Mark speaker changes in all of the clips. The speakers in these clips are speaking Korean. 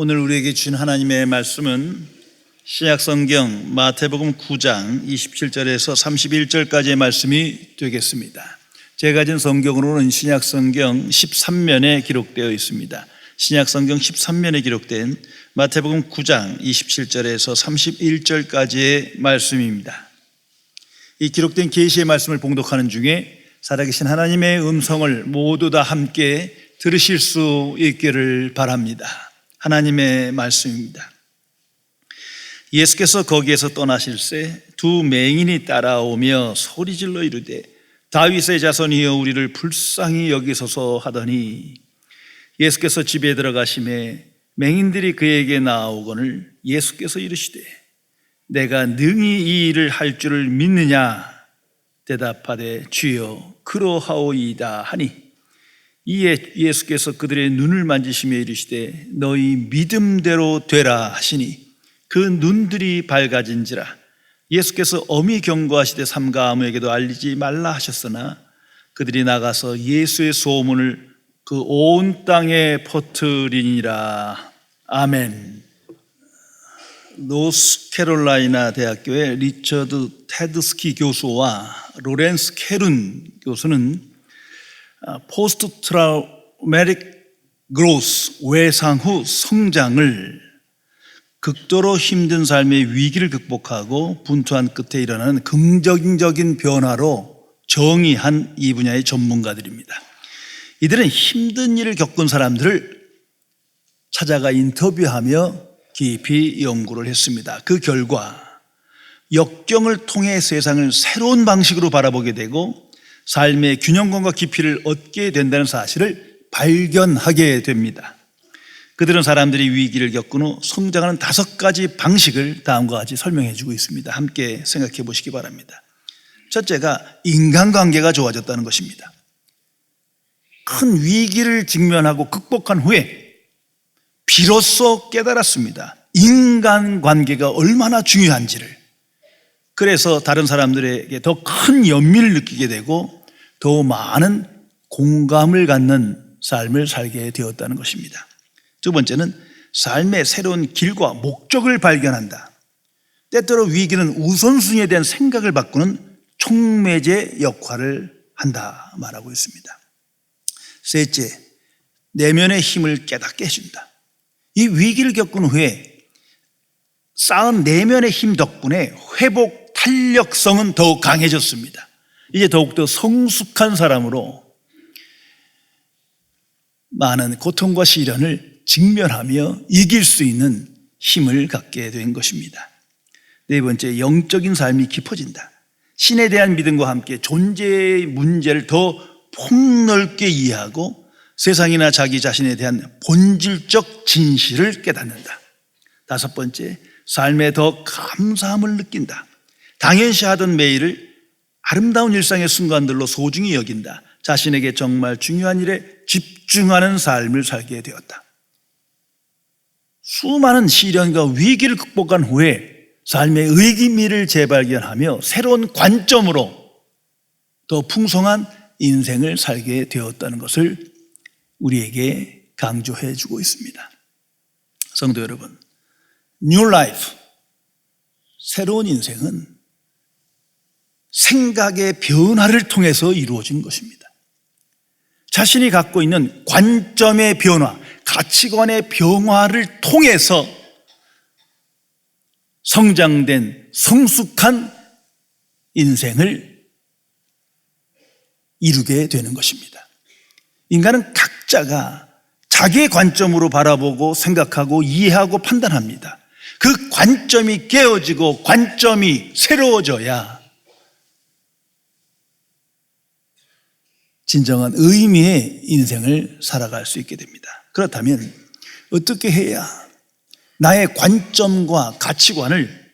Speaker 1: 오늘 우리에게 주신 하나님의 말씀은 신약성경 마태복음 9장 27절에서 31절까지의 말씀이 되겠습니다. 제가 가진 성경으로는 신약성경 13면에 기록되어 있습니다. 신약성경 13면에 기록된 마태복음 9장 27절에서 31절까지의 말씀입니다. 이 기록된 계시의 말씀을 봉독하는 중에 살아계신 하나님의 음성을 모두 다 함께 들으실 수 있기를 바랍니다. 하나님의 말씀입니다. 예수께서 거기에서 떠나실새 두 맹인이 따라오며 소리질러 이르되 다윗의 자손이여 우리를 불쌍히 여기소서 하더니 예수께서 집에 들어가심에 맹인들이 그에게 나아오거늘 예수께서 이르시되 내가 능히 이 일을 할 줄을 믿느냐 대답하되 주여 그러하오이다 하니 이에 예수께서 그들의 눈을 만지시며 이르시되 너희 믿음대로 되라 하시니 그 눈들이 밝아진지라. 예수께서 엄히 경고하시되 삼가 아무에게도 알리지 말라 하셨으나 그들이 나가서 예수의 소문을 그 온 땅에 퍼뜨리니라. 아멘. 노스캐롤라이나 대학교의 리처드 테드스키 교수와 로렌스 캐룬 교수는 포스트 트라우마틱 그로스 외상 후 성장을 극도로 힘든 삶의 위기를 극복하고 분투한 끝에 일어나는 긍정적인 변화로 정의한 이 분야의 전문가들입니다. 이들은 힘든 일을 겪은 사람들을 찾아가 인터뷰하며 깊이 연구를 했습니다. 그 결과 역경을 통해 세상을 새로운 방식으로 바라보게 되고 삶의 균형감과 깊이를 얻게 된다는 사실을 발견하게 됩니다. 그들은 사람들이 위기를 겪은 후 성장하는 5가지 방식을 다음과 같이 설명해 주고 있습니다. 함께 생각해 보시기 바랍니다. 첫째가 인간관계가 좋아졌다는 것입니다. 큰 위기를 직면하고 극복한 후에 비로소 깨달았습니다. 인간관계가 얼마나 중요한지를. 그래서 다른 사람들에게 더 큰 연민을 느끼게 되고 더 많은 공감을 갖는 삶을 살게 되었다는 것입니다. 두 번째는 삶의 새로운 길과 목적을 발견한다. 때때로 위기는 우선순위에 대한 생각을 바꾸는 촉매제 역할을 한다 말하고 있습니다. 셋째, 내면의 힘을 깨닫게 해준다. 이 위기를 겪은 후에 쌓은 내면의 힘 덕분에 회복 탄력성은 더욱 강해졌습니다. 이제 더욱더 성숙한 사람으로 많은 고통과 시련을 직면하며 이길 수 있는 힘을 갖게 된 것입니다. 네 번째, 영적인 삶이 깊어진다. 신에 대한 믿음과 함께 존재의 문제를 더 폭넓게 이해하고 세상이나 자기 자신에 대한 본질적 진실을 깨닫는다. 다섯 번째, 삶에 더 감사함을 느낀다. 당연시하던 매일을 아름다운 일상의 순간들로 소중히 여긴다. 자신에게 정말 중요한 일에 집중하는 삶을 살게 되었다. 수많은 시련과 위기를 극복한 후에 삶의 의미를 재발견하며 새로운 관점으로 더 풍성한 인생을 살게 되었다는 것을 우리에게 강조해 주고 있습니다. 성도 여러분, New Life, 새로운 인생은 생각의 변화를 통해서 이루어진 것입니다. 자신이 갖고 있는 관점의 변화, 가치관의 변화를 통해서 성장된 성숙한 인생을 이루게 되는 것입니다. 인간은 각자가 자기의 관점으로 바라보고 생각하고 이해하고 판단합니다. 그 관점이 깨어지고 관점이 새로워져야 진정한 의미의 인생을 살아갈 수 있게 됩니다. 그렇다면 어떻게 해야 나의 관점과 가치관을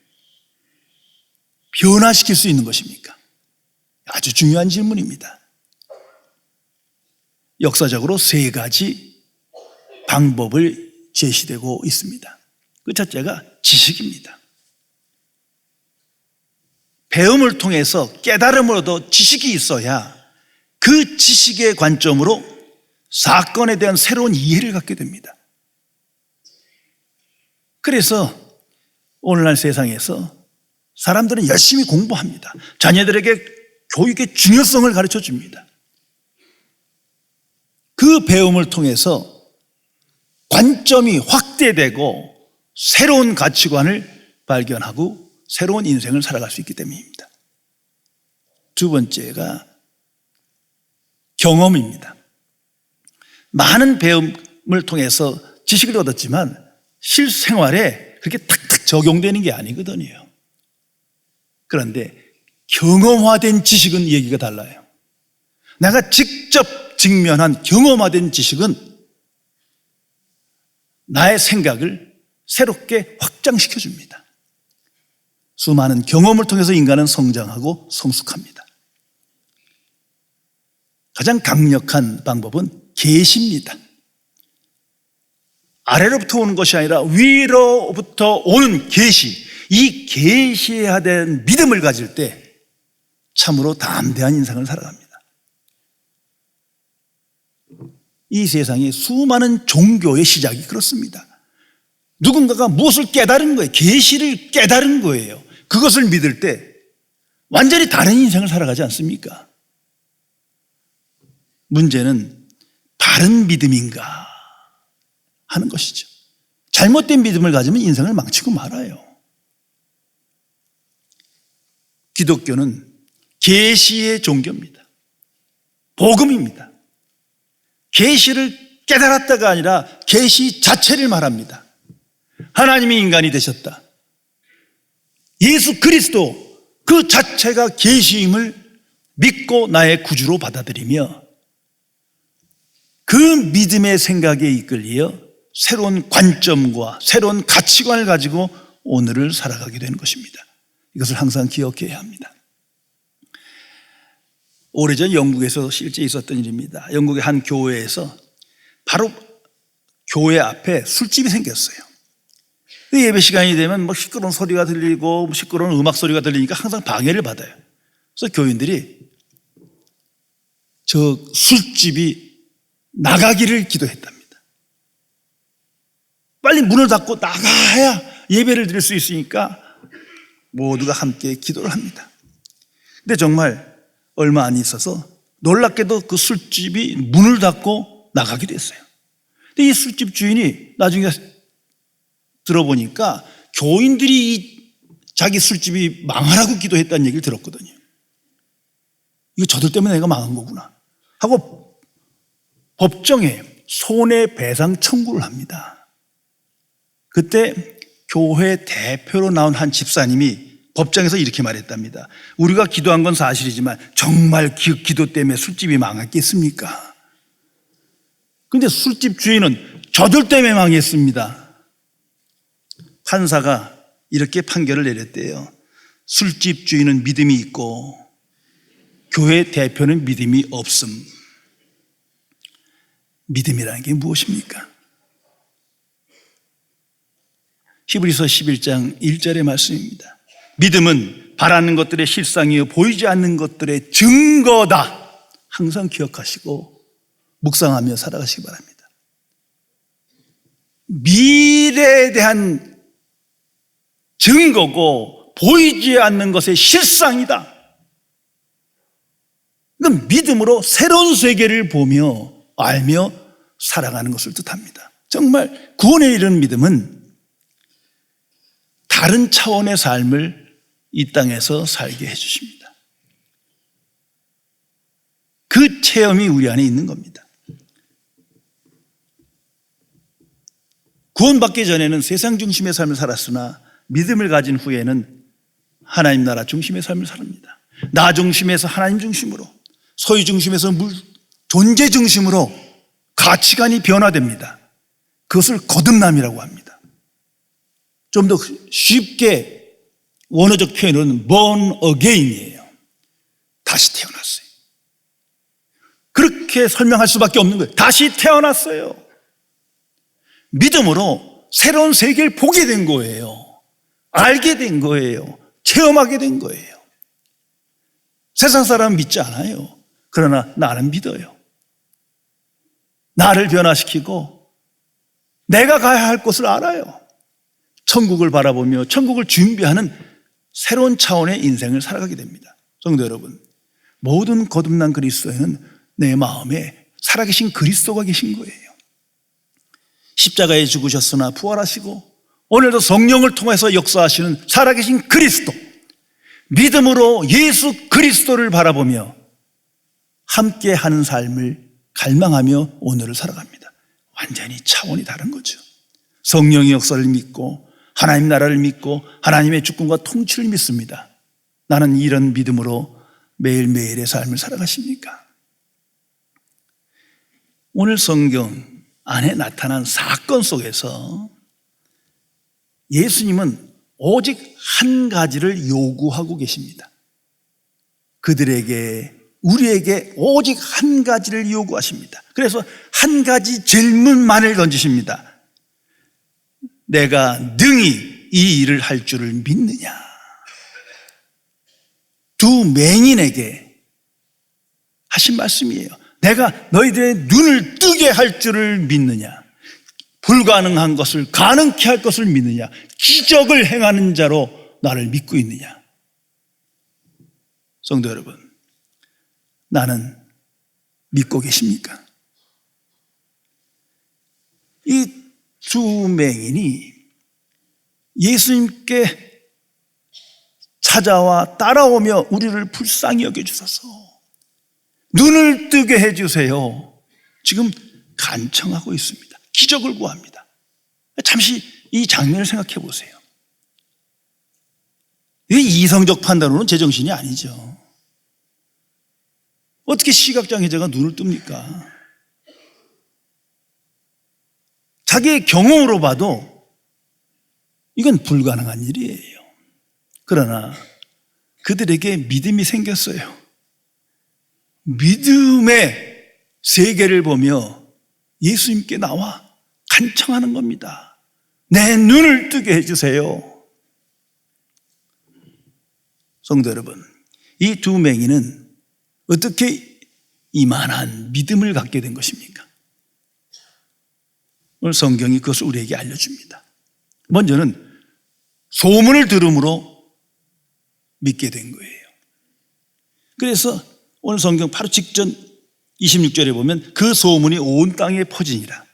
Speaker 1: 변화시킬 수 있는 것입니까? 아주 중요한 질문입니다. 역사적으로 3가지 방법을 제시되고 있습니다. 그 첫째가 지식입니다. 배움을 통해서 깨달음을 얻어 지식이 있어야 그 지식의 관점으로 사건에 대한 새로운 이해를 갖게 됩니다. 그래서 오늘날 세상에서 사람들은 열심히 공부합니다. 자녀들에게 교육의 중요성을 가르쳐 줍니다. 그 배움을 통해서 관점이 확대되고 새로운 가치관을 발견하고 새로운 인생을 살아갈 수 있기 때문입니다. 두 번째가 경험입니다. 많은 배움을 통해서 지식을 얻었지만 실생활에 그렇게 탁탁 적용되는 게 아니거든요. 그런데 경험화된 지식은 얘기가 달라요. 내가 직접 직면한 경험화된 지식은 나의 생각을 새롭게 확장시켜 줍니다. 수많은 경험을 통해서 인간은 성장하고 성숙합니다. 가장 강력한 방법은 계시입니다. 아래로부터 오는 것이 아니라 위로부터 오는 계시, 이 계시해야 된 믿음을 가질 때 참으로 담대한 인생을 살아갑니다. 이 세상에 수많은 종교의 시작이 그렇습니다. 누군가가 무엇을 깨달은 거예요. 계시를 깨달은 거예요. 그것을 믿을 때 완전히 다른 인생을 살아가지 않습니까? 문제는 바른 믿음인가 하는 것이죠. 잘못된 믿음을 가지면 인생을 망치고 말아요. 기독교는 계시의 종교입니다. 복음입니다. 계시를 깨달았다가 아니라 계시 자체를 말합니다. 하나님이 인간이 되셨다. 예수 그리스도 그 자체가 계시임을 믿고 나의 구주로 받아들이며 그 믿음의 생각에 이끌려 새로운 관점과 새로운 가치관을 가지고 오늘을 살아가게 되는 것입니다. 이것을 항상 기억해야 합니다. 오래전 영국에서 실제 있었던 일입니다. 영국의 한 교회에서 바로 교회 앞에 술집이 생겼어요. 예배 시간이 되면 시끄러운 소리가 들리고 시끄러운 음악 소리가 들리니까 항상 방해를 받아요. 그래서 교인들이 저 술집이 나가기를 기도했답니다. 빨리 문을 닫고 나가야 예배를 드릴 수 있으니까 모두가 함께 기도를 합니다. 근데 정말 얼마 안 있어서 놀랍게도 그 술집이 문을 닫고 나가게 됐어요. 근데 이 술집 주인이 나중에 들어보니까 교인들이 자기 술집이 망하라고 기도했다는 얘기를 들었거든요. 이거 저들 때문에 내가 망한 거구나 하고 법정에 손해배상 청구를 합니다. 그때 교회 대표로 나온 한 집사님이 법정에서 이렇게 말했답니다. 우리가 기도한 건 사실이지만 정말 기도 때문에 술집이 망했겠습니까? 그런데 술집 주인은 저들 때문에 망했습니다. 판사가 이렇게 판결을 내렸대요. 술집 주인은 믿음이 있고 교회 대표는 믿음이 없음. 믿음이라는 게 무엇입니까? 히브리서 11장 1절의 말씀입니다. 믿음은 바라는 것들의 실상이요 보이지 않는 것들의 증거다. 항상 기억하시고 묵상하며 살아가시기 바랍니다. 미래에 대한 증거고 보이지 않는 것의 실상이다. 그건 믿음으로 새로운 세계를 보며 알며 살아가는 것을 뜻합니다. 정말 구원에 이르는 믿음은 다른 차원의 삶을 이 땅에서 살게 해주십니다. 그 체험이 우리 안에 있는 겁니다. 구원받기 전에는 세상 중심의 삶을 살았으나 믿음을 가진 후에는 하나님 나라 중심의 삶을 삽니다. 나 중심에서 하나님 중심으로, 소유 중심에서 존재 중심으로 가치관이 변화됩니다. 그것을 거듭남이라고 합니다. 좀 더 쉽게 원어적 표현은 born again이에요. 다시 태어났어요. 그렇게 설명할 수밖에 없는 거예요. 다시 태어났어요. 믿음으로 새로운 세계를 보게 된 거예요. 알게 된 거예요. 체험하게 된 거예요. 세상 사람은 믿지 않아요. 그러나 나는 믿어요. 나를 변화시키고 내가 가야 할 곳을 알아요. 천국을 바라보며 천국을 준비하는 새로운 차원의 인생을 살아가게 됩니다. 성도 여러분, 모든 거듭난 그리스도인은 내 마음에 살아계신 그리스도가 계신 거예요. 십자가에 죽으셨으나 부활하시고 오늘도 성령을 통해서 역사하시는 살아계신 그리스도, 믿음으로 예수 그리스도를 바라보며 함께 하는 삶을 갈망하며 오늘을 살아갑니다. 완전히 차원이 다른 거죠. 성령의 역사를 믿고 하나님 나라를 믿고 하나님의 주권과 통치를 믿습니다. 나는 이런 믿음으로 매일매일의 삶을 살아가십니까? 오늘 성경 안에 나타난 사건 속에서 예수님은 오직 한 가지를 요구하고 계십니다. 그들에게, 우리에게 오직 한 가지를 요구하십니다. 그래서 한 가지 질문만을 던지십니다. 내가 능히 이 일을 할 줄을 믿느냐? 두 맹인에게 하신 말씀이에요. 내가 너희들의 눈을 뜨게 할 줄을 믿느냐? 불가능한 것을 가능케 할 것을 믿느냐? 기적을 행하는 자로 나를 믿고 있느냐? 성도 여러분, 나는 믿고 계십니까? 이 두 맹인이 예수님께 찾아와 따라오며 우리를 불쌍히 여겨주소서, 눈을 뜨게 해주세요, 지금 간청하고 있습니다. 기적을 구합니다. 잠시 이 장면을 생각해 보세요. 이게 이성적 판단으로는 제정신이 아니죠. 어떻게 시각장애자가 눈을 뜹니까? 자기의 경험으로 봐도 이건 불가능한 일이에요. 그러나 그들에게 믿음이 생겼어요. 믿음의 세계를 보며 예수님께 나와 간청하는 겁니다. 내 눈을 뜨게 해주세요. 성도 여러분, 이 두 맹인은 어떻게 이만한 믿음을 갖게 된 것입니까? 오늘 성경이 그것을 우리에게 알려줍니다. 먼저는 소문을 들음으로 믿게 된 거예요. 그래서 오늘 성경 바로 직전 26절에 보면 그 소문이 온 땅에 퍼지니라.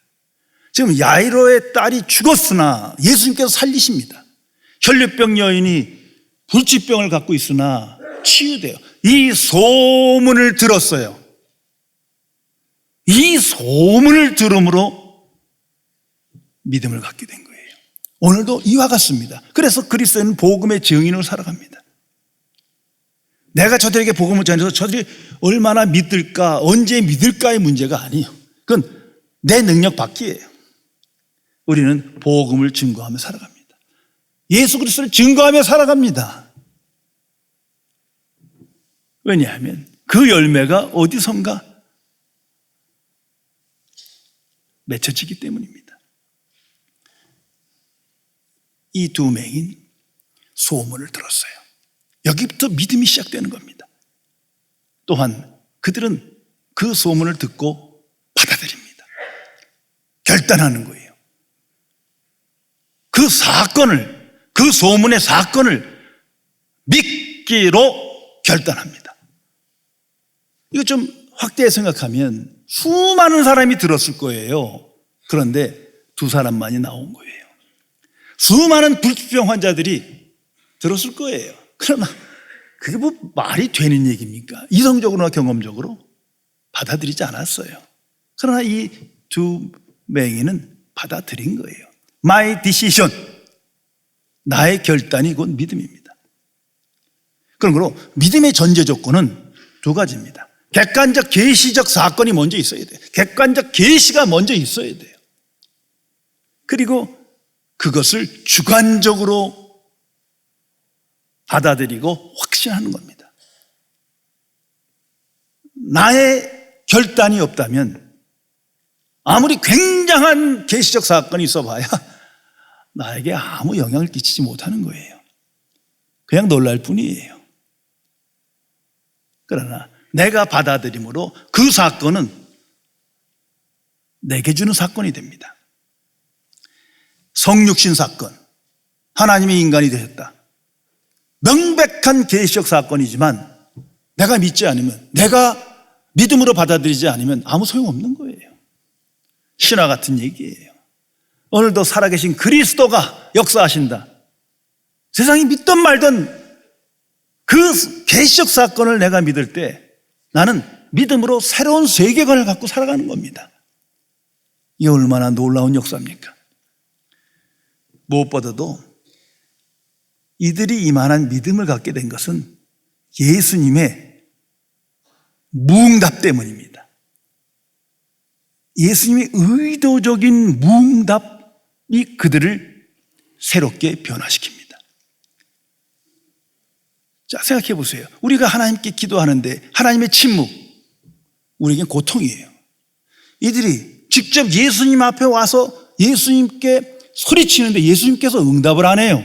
Speaker 1: 지금 야이로의 딸이 죽었으나 예수님께서 살리십니다. 혈류병 여인이 불치병을 갖고 있으나 치유돼요. 이 소문을 들었어요. 이 소문을 들음으로 믿음을 갖게 된 거예요. 오늘도 이와 같습니다. 그래서 그리스도인은 복음의 증인으로 살아갑니다. 내가 저들에게 복음을 전해서 저들이 얼마나 믿을까, 언제 믿을까의 문제가 아니에요. 그건 내 능력 밖이에요. 우리는 복음을 증거하며 살아갑니다. 예수 그리스도를 증거하며 살아갑니다. 왜냐하면 그 열매가 어디선가 맺혀지기 때문입니다. 이 두 맹인 소문을 들었어요. 여기부터 믿음이 시작되는 겁니다. 또한 그들은 그 소문을 듣고 받아들입니다. 결단하는 거예요. 그 사건을, 그 소문의 사건을 믿기로 결단합니다. 이거 좀 확대해 생각하면 수많은 사람이 들었을 거예요. 그런데 두 사람만이 나온 거예요. 수많은 불치병 환자들이 들었을 거예요. 그러나 그게 뭐 말이 되는 얘기입니까? 이성적으로나 경험적으로 받아들이지 않았어요. 그러나 이 두 맹인은 받아들인 거예요. My decision, 나의 결단이 곧 믿음입니다. 그러므로 믿음의 전제 조건은 두 가지입니다. 객관적 계시적 사건이 먼저 있어야 돼요. 객관적 계시가 먼저 있어야 돼요. 그리고 그것을 주관적으로 받아들이고 확신하는 겁니다. 나의 결단이 없다면 아무리 굉장한 계시적 사건이 있어봐야 나에게 아무 영향을 끼치지 못하는 거예요. 그냥 놀랄 뿐이에요. 그러나 내가 받아들임으로 그 사건은 내게 주는 사건이 됩니다. 성육신 사건, 하나님의 인간이 되셨다. 명백한 계시적 사건이지만 내가 믿지 않으면, 내가 믿음으로 받아들이지 않으면 아무 소용없는 거예요. 신화 같은 얘기예요. 오늘도 살아계신 그리스도가 역사하신다. 세상이 믿든 말든 그 계시적 사건을 내가 믿을 때 나는 믿음으로 새로운 세계관을 갖고 살아가는 겁니다. 이게 얼마나 놀라운 역사입니까? 무엇보다도 이들이 이만한 믿음을 갖게 된 것은 예수님의 무응답 때문입니다. 예수님의 의도적인 무응답이 그들을 새롭게 변화시킵니다. 자, 생각해 보세요. 우리가 하나님께 기도하는데 하나님의 침묵, 우리에겐 고통이에요. 이들이 직접 예수님 앞에 와서 예수님께 소리치는데 예수님께서 응답을 안 해요.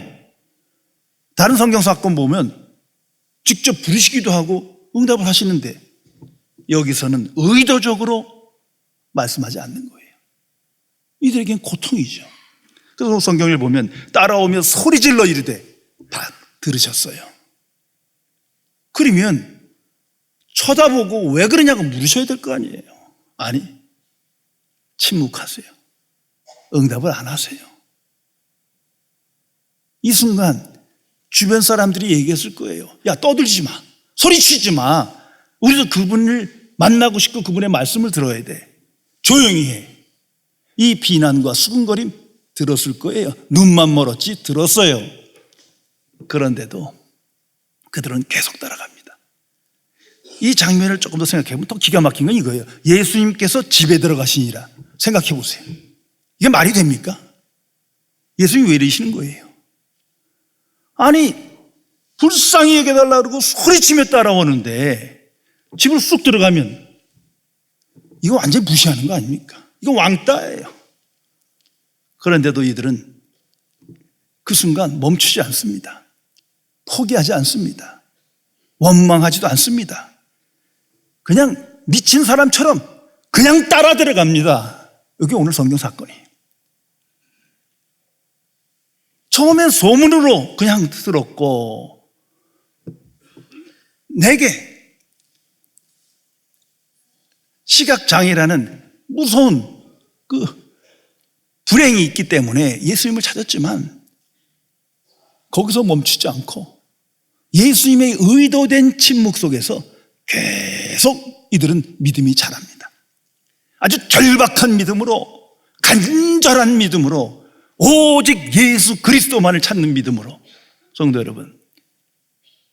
Speaker 1: 다른 성경 사건 보면 직접 부르시기도 하고 응답을 하시는데 여기서는 의도적으로 말씀하지 않는 거예요. 이들에겐 고통이죠. 그래서 성경을 보면 따라오며 소리질러 이르되 다 들으셨어요. 그러면 쳐다보고 왜 그러냐고 물으셔야 될 거 아니에요. 아니, 침묵하세요. 응답을 안 하세요. 이 순간 주변 사람들이 얘기했을 거예요. 야, 떠들지 마. 소리치지 마. 우리도 그분을 만나고 싶고 그분의 말씀을 들어야 돼. 조용히 해. 이 비난과 수군거림 들었을 거예요. 눈만 멀었지 들었어요. 그런데도 그들은 계속 따라갑니다. 이 장면을 조금 더 생각해보면 더 기가 막힌 건 이거예요. 예수님께서 집에 들어가시니라. 생각해 보세요. 이게 말이 됩니까? 예수님이 왜 이러시는 거예요? 아니, 불쌍히 여겨달라고 그러고 소리치며 따라오는데 집을 쑥 들어가면 이거 완전히 무시하는 거 아닙니까? 이거 왕따예요. 그런데도 이들은 그 순간 멈추지 않습니다. 포기하지 않습니다. 원망하지도 않습니다. 그냥 미친 사람처럼 그냥 따라 들어갑니다. 이게 오늘 성경 사건이에요. 처음엔 소문으로 그냥 들었고, 내게 시각장애라는 무서운 그 불행이 있기 때문에 예수님을 찾았지만 거기서 멈추지 않고 예수님의 의도된 침묵 속에서 계속 이들은 믿음이 자랍니다. 아주 절박한 믿음으로, 간절한 믿음으로, 오직 예수 그리스도만을 찾는 믿음으로. 성도 여러분,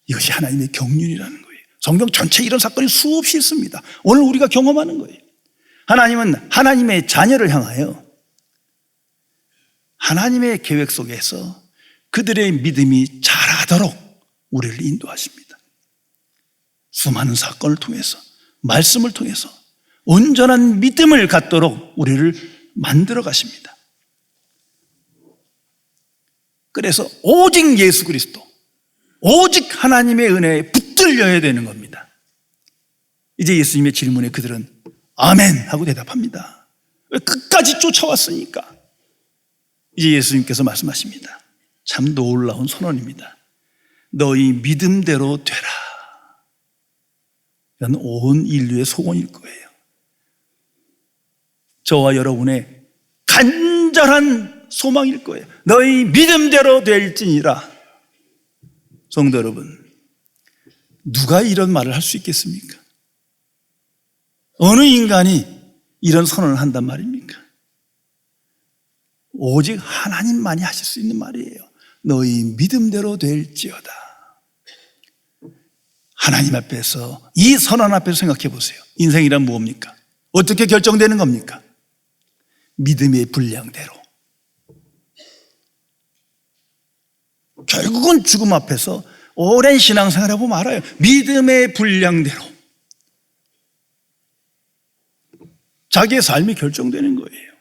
Speaker 1: 이것이 하나님의 경륜이라는 거예요. 성경 전체에 이런 사건이 수없이 있습니다. 오늘 우리가 경험하는 거예요. 하나님은 하나님의 자녀를 향하여 하나님의 계획 속에서 그들의 믿음이 자라도록 우리를 인도하십니다. 수많은 사건을 통해서, 말씀을 통해서 온전한 믿음을 갖도록 우리를 만들어 가십니다. 그래서 오직 예수 그리스도, 오직 하나님의 은혜에 붙들려야 되는 겁니다. 이제 예수님의 질문에 그들은 아멘 하고 대답합니다. 왜? 끝까지 쫓아왔으니까. 이제 예수님께서 말씀하십니다. 참 놀라운 선언입니다. 너희 믿음대로 되라. 이건 온 인류의 소원일 거예요. 저와 여러분의 간절한 소망일 거예요. 너희 믿음대로 될지니라. 성도 여러분, 누가 이런 말을 할 수 있겠습니까? 어느 인간이 이런 선언을 한단 말입니까? 오직 하나님만이 하실 수 있는 말이에요. 너희 믿음대로 될지어다. 하나님 앞에서, 이 선언 앞에서 생각해 보세요. 인생이란 무엇입니까? 어떻게 결정되는 겁니까? 믿음의 분량대로. 결국은 죽음 앞에서 오랜 신앙생활을 해보면 알아요. 믿음의 분량대로 자기의 삶이 결정되는 거예요.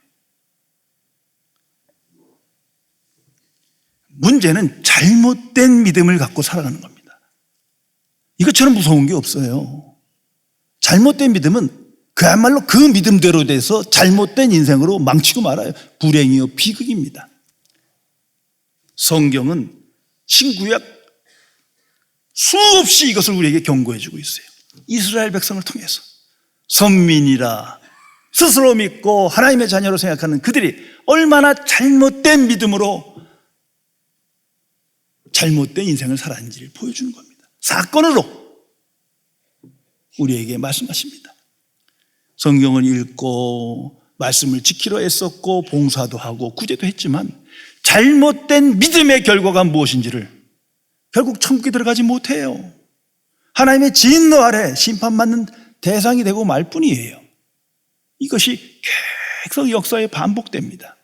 Speaker 1: 문제는 잘못된 믿음을 갖고 살아가는 겁니다. 이것처럼 무서운 게 없어요. 잘못된 믿음은 그야말로 그 믿음대로 돼서 잘못된 인생으로 망치고 말아요. 불행이요 비극입니다. 성경은 신구약 수없이 이것을 우리에게 경고해 주고 있어요. 이스라엘 백성을 통해서 선민이라 스스로 믿고 하나님의 자녀로 생각하는 그들이 얼마나 잘못된 믿음으로 잘못된 인생을 살았는지를 보여주는 겁니다. 사건으로 우리에게 말씀하십니다. 성경을 읽고 말씀을 지키려 애썼고 봉사도 하고 구제도 했지만 잘못된 믿음의 결과가 무엇인지를 결국 천국에 들어가지 못해요. 하나님의 진노 아래 심판받는 대상이 되고 말 뿐이에요. 이것이 계속 역사에 반복됩니다.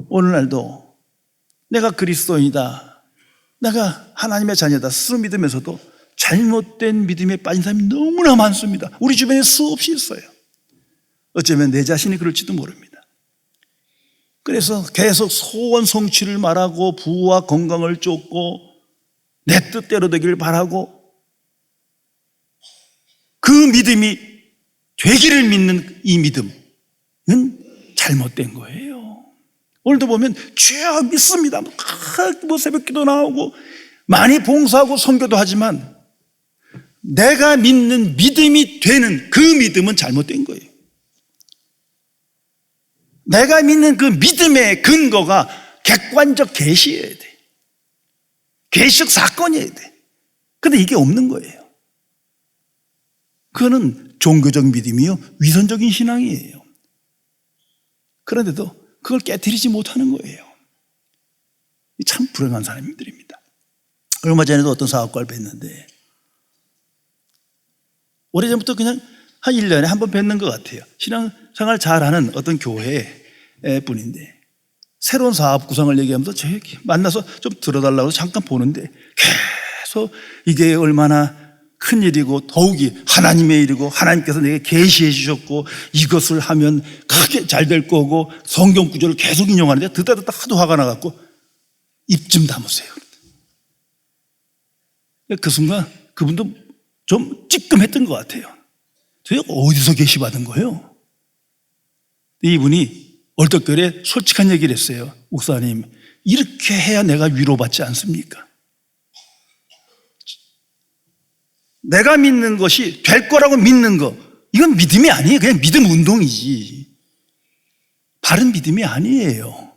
Speaker 1: 오늘날도 내가 그리스도인이다, 내가 하나님의 자녀다 스스로 믿으면서도 잘못된 믿음에 빠진 사람이 너무나 많습니다. 우리 주변에 수없이 있어요. 어쩌면 내 자신이 그럴지도 모릅니다. 그래서 계속 소원 성취를 말하고 부와 건강을 쫓고 내 뜻대로 되기를 바라고 그 믿음이 되기를 믿는 이 믿음은 잘못된 거예요. 오늘도 보면 주여 믿습니다. 뭐 새벽기도 나오고 많이 봉사하고 선교도 하지만 내가 믿는 믿음이 되는 그 믿음은 잘못된 거예요. 내가 믿는 그 믿음의 근거가 객관적 계시여야 돼. 계시적 사건이어야 돼. 그런데 이게 없는 거예요. 그거는 종교적 믿음이요, 위선적인 신앙이에요. 그런데도 그걸 깨트리지 못하는 거예요. 참 불행한 사람들입니다. 얼마 전에도 어떤 사업가를 뵀는데 오래전부터 그냥 한 1년에 한 번 뵙는 것 같아요. 신앙생활 잘하는 어떤 교회 분인데 새로운 사업 구상을 얘기하면서 저 만나서 좀 들어달라고 잠깐 보는데 계속 이게 얼마나 큰 일이고 더욱이 하나님의 일이고 하나님께서 내게 계시해 주셨고 이것을 하면 크게 잘 될 거고 성경 구절을 계속 인용하는데 듣다 하도 화가 나갖고 입 좀 다무세요. 그 순간 그분도 좀 찌끔했던 것 같아요. 도대체 어디서 계시받은 거예요? 이분이 얼떨결에 솔직한 얘기를 했어요. 목사님, 이렇게 해야 내가 위로받지 않습니까? 내가 믿는 것이 될 거라고 믿는 거, 이건 믿음이 아니에요. 그냥 믿음 운동이지. 바른 믿음이 아니에요.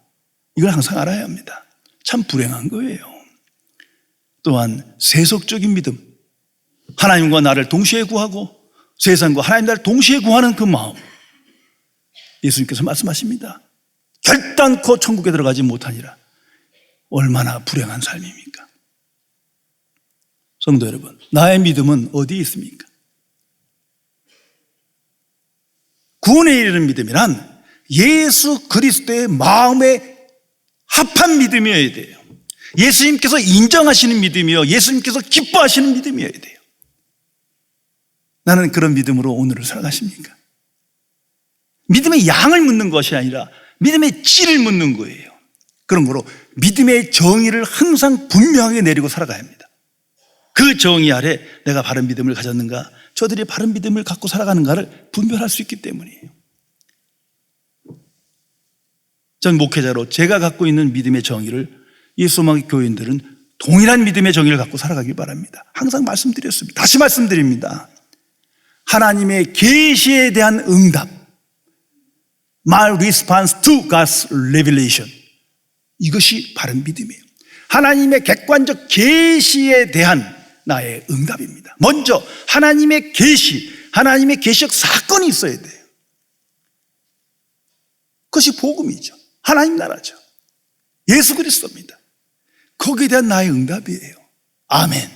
Speaker 1: 이걸 항상 알아야 합니다. 참 불행한 거예요. 또한 세속적인 믿음, 하나님과 나를 동시에 구하고 세상과 하나님 나를 동시에 구하는 그 마음, 예수님께서 말씀하십니다. 결단코 천국에 들어가지 못하니라. 얼마나 불행한 삶입니까? 성도 여러분, 나의 믿음은 어디에 있습니까? 구원에 이르는 믿음이란 예수 그리스도의 마음에 합한 믿음이어야 돼요. 예수님께서 인정하시는 믿음이요, 예수님께서 기뻐하시는 믿음이어야 돼요. 나는 그런 믿음으로 오늘을 살아가십니까? 믿음의 양을 묻는 것이 아니라 믿음의 질을 묻는 거예요. 그런 거로 믿음의 정의를 항상 분명하게 내리고 살아가야 합니다. 그 정의 아래 내가 바른 믿음을 가졌는가, 저들이 바른 믿음을 갖고 살아가는가를 분별할 수 있기 때문이에요. 전 목회자로 제가 갖고 있는 믿음의 정의를 예수소망 교인들은 동일한 믿음의 정의를 갖고 살아가길 바랍니다. 항상 말씀드렸습니다. 다시 말씀드립니다. 하나님의 계시에 대한 응답, My response to God's revelation, 이것이 바른 믿음이에요. 하나님의 객관적 계시에 대한 나의 응답입니다. 먼저 하나님의 계시, 하나님의 계시적 사건이 있어야 돼요. 그것이 복음이죠. 하나님 나라죠. 예수 그리스도입니다. 거기에 대한 나의 응답이에요. 아멘.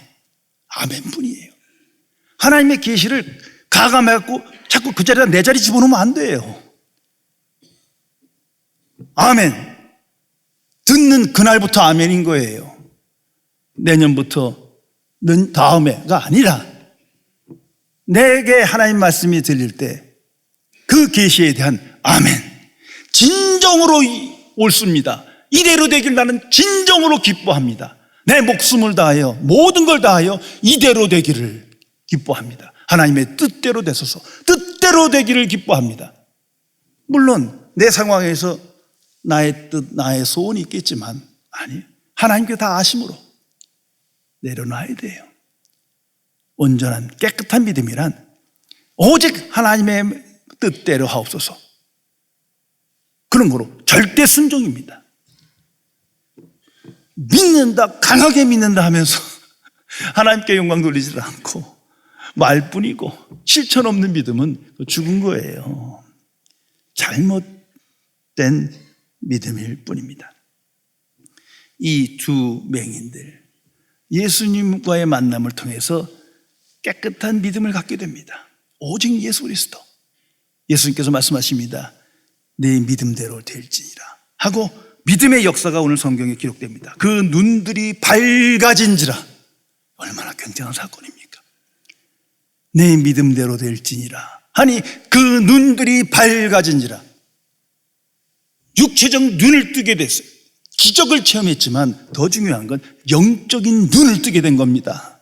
Speaker 1: 아멘 뿐이에요. 하나님의 계시를 가감해갖고 자꾸 그 자리에다 내 자리 집어넣으면 안 돼요. 아멘. 듣는 그날부터 아멘인 거예요. 내년부터 다음에가 아니라 내게 하나님 말씀이 들릴 때 그 계시에 대한 아멘, 진정으로 옳습니다. 이대로 되길 나는 진정으로 기뻐합니다. 내 목숨을 다하여 모든 걸 다하여 이대로 되기를 기뻐합니다. 하나님의 뜻대로 되소서, 뜻대로 되기를 기뻐합니다. 물론 내 상황에서 나의 뜻, 나의 소원이 있겠지만 아니요. 하나님께 다 아심으로 내려놔야 돼요. 온전한 깨끗한 믿음이란 오직 하나님의 뜻대로 하옵소서. 그런 거로 절대 순종입니다. 믿는다, 강하게 믿는다 하면서 하나님께 영광 돌리지 않고 말뿐이고 실천 없는 믿음은 죽은 거예요. 잘못된 믿음일 뿐입니다. 이 두 맹인들, 예수님과의 만남을 통해서 깨끗한 믿음을 갖게 됩니다. 오직 예수 그리스도. 예수님께서 말씀하십니다. 내 믿음대로 될지니라 하고 믿음의 역사가 오늘 성경에 기록됩니다. 그 눈들이 밝아진지라. 얼마나 굉장한 사건입니까? 내 믿음대로 될지니라 하니 그 눈들이 밝아진지라. 육체적 눈을 뜨게 됐어요. 기적을 체험했지만 더 중요한 건 영적인 눈을 뜨게 된 겁니다.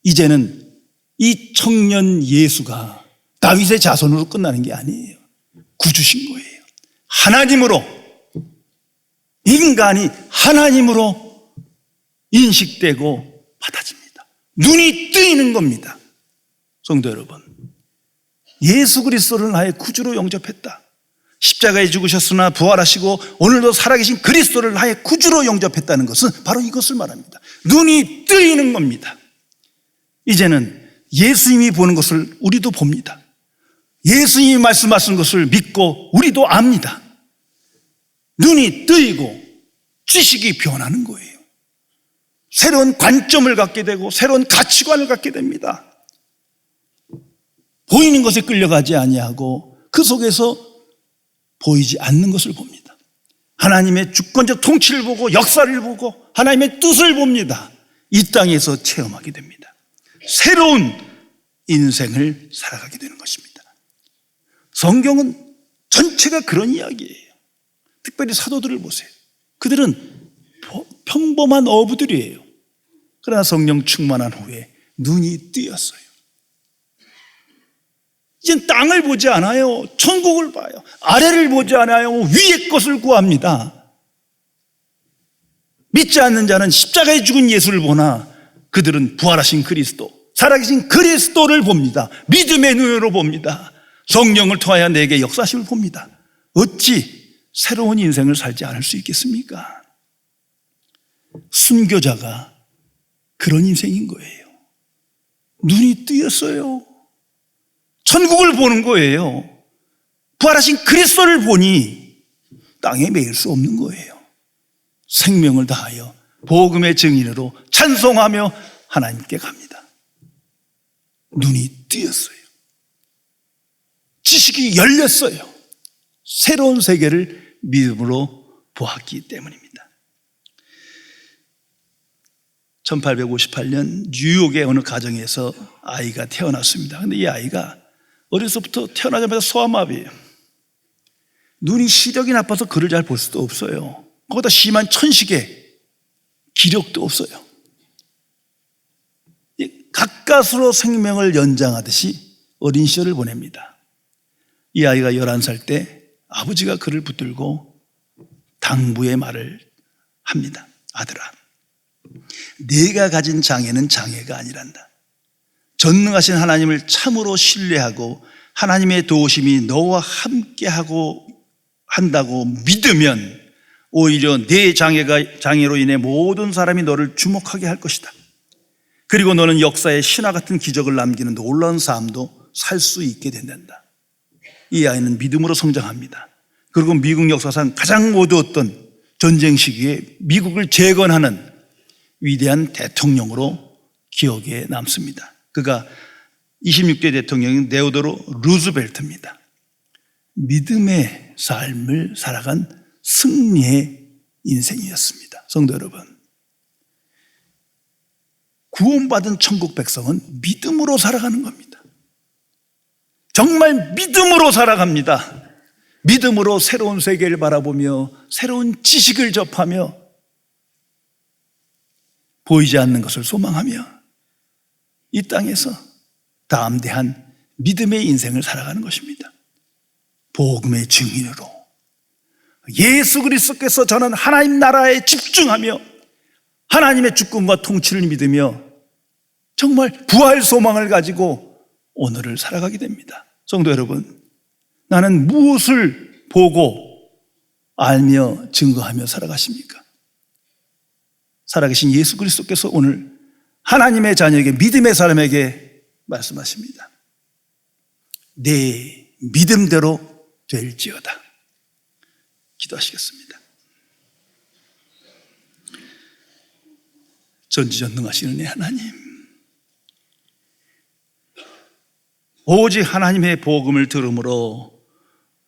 Speaker 1: 이제는 이 청년 예수가 다윗의 자손으로 끝나는 게 아니에요. 구주신 거예요. 하나님으로, 인간이 하나님으로 인식되고 받아집니다. 눈이 뜨이는 겁니다. 성도 여러분, 예수 그리스도를 나의 구주로 영접했다. 십자가에 죽으셨으나 부활하시고 오늘도 살아계신 그리스도를 나의 구주로 영접했다는 것은 바로 이것을 말합니다. 눈이 뜨이는 겁니다. 이제는 예수님이 보는 것을 우리도 봅니다. 예수님이 말씀하신 것을 믿고 우리도 압니다. 눈이 뜨이고 지식이 변하는 거예요. 새로운 관점을 갖게 되고 새로운 가치관을 갖게 됩니다. 보이는 것에 끌려가지 아니하고 그 속에서 보이지 않는 것을 봅니다. 하나님의 주권적 통치를 보고 역사를 보고 하나님의 뜻을 봅니다. 이 땅에서 체험하게 됩니다. 새로운 인생을 살아가게 되는 것입니다. 성경은 전체가 그런 이야기예요. 특별히 사도들을 보세요. 그들은 평범한 어부들이에요. 그러나 성령 충만한 후에 눈이 뜨였어요. 이젠 땅을 보지 않아요. 천국을 봐요. 아래를 보지 않아요. 위의 것을 구합니다. 믿지 않는 자는 십자가에 죽은 예수를 보나 그들은 부활하신 그리스도, 살아계신 그리스도를 봅니다. 믿음의 눈으로 봅니다. 성령을 통하여 내게 역사심을 봅니다. 어찌 새로운 인생을 살지 않을 수 있겠습니까? 순교자가 그런 인생인 거예요. 눈이 뜨였어요. 천국을 보는 거예요. 부활하신 그리스도를 보니 땅에 매일 수 없는 거예요. 생명을 다하여 복음의 증인으로 찬송하며 하나님께 갑니다. 눈이 뜨였어요. 지식이 열렸어요. 새로운 세계를 믿음으로 보았기 때문입니다. 1858년 뉴욕의 어느 가정에서 아이가 태어났습니다. 그런데 이 아이가 어려서부터 태어나자마자 소아마비예요. 눈이 시력이 나빠서 글을 잘 볼 수도 없어요. 거기다 심한 천식에 기력도 없어요. 가까스로 생명을 연장하듯이 어린 시절을 보냅니다. 이 아이가 11살 때 아버지가 그를 붙들고 당부의 말을 합니다. 아들아, 네가 가진 장애는 장애가 아니란다. 전능하신 하나님을 참으로 신뢰하고 하나님의 도우심이 너와 함께하고 한다고 믿으면 오히려 네 장애로 인해 모든 사람이 너를 주목하게 할 것이다. 그리고 너는 역사에 신화 같은 기적을 남기는 놀라운 삶도 살 수 있게 된단다. 이 아이는 믿음으로 성장합니다. 그리고 미국 역사상 가장 어두웠던 전쟁 시기에 미국을 재건하는 위대한 대통령으로 기억에 남습니다. 그가 26대 대통령인 네오도르 루즈벨트입니다. 믿음의 삶을 살아간 승리의 인생이었습니다. 성도 여러분, 구원받은 천국 백성은 믿음으로 살아가는 겁니다. 정말 믿음으로 살아갑니다. 믿음으로 새로운 세계를 바라보며 새로운 지식을 접하며 보이지 않는 것을 소망하며 이 땅에서 담대한 믿음의 인생을 살아가는 것입니다. 복음의 증인으로 예수 그리스도께서 저는 하나님 나라에 집중하며 하나님의 주권과 통치를 믿으며 정말 부활 소망을 가지고 오늘을 살아가게 됩니다. 성도 여러분, 나는 무엇을 보고 알며 증거하며 살아가십니까? 살아계신 예수 그리스도께서 오늘 하나님의 자녀에게, 믿음의 사람에게 말씀하십니다. 내 믿음대로 될지어다. 기도하시겠습니다. 전지전능하시는 내 하나님, 오직 하나님의 복음을 들음으로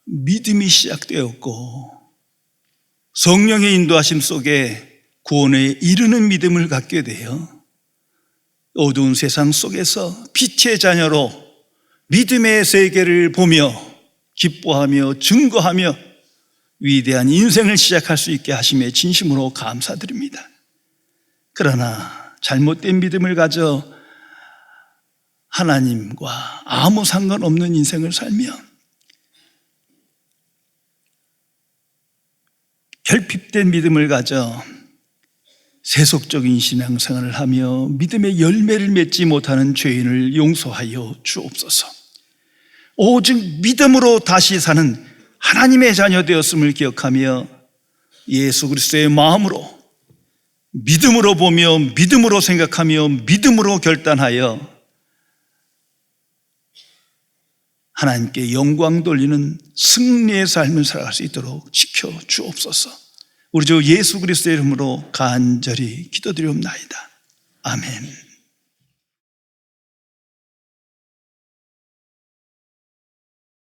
Speaker 1: 믿음이 시작되었고 성령의 인도하심 속에 구원에 이르는 믿음을 갖게 되어 어두운 세상 속에서 빛의 자녀로 믿음의 세계를 보며 기뻐하며 증거하며 위대한 인생을 시작할 수 있게 하심에 진심으로 감사드립니다. 그러나 잘못된 믿음을 가져 하나님과 아무 상관없는 인생을 살며 결핍된 믿음을 가져 세속적인 신앙생활을 하며 믿음의 열매를 맺지 못하는 죄인을 용서하여 주옵소서. 오직 믿음으로 다시 사는 하나님의 자녀 되었음을 기억하며 예수 그리스도의 마음으로 믿음으로 보며 믿음으로 생각하며 믿음으로 결단하여 하나님께 영광 돌리는 승리의 삶을 살아갈 수 있도록 지켜 주옵소서. 우리 주 예수 그리스도의 이름으로 간절히 기도드리옵나이다. 아멘.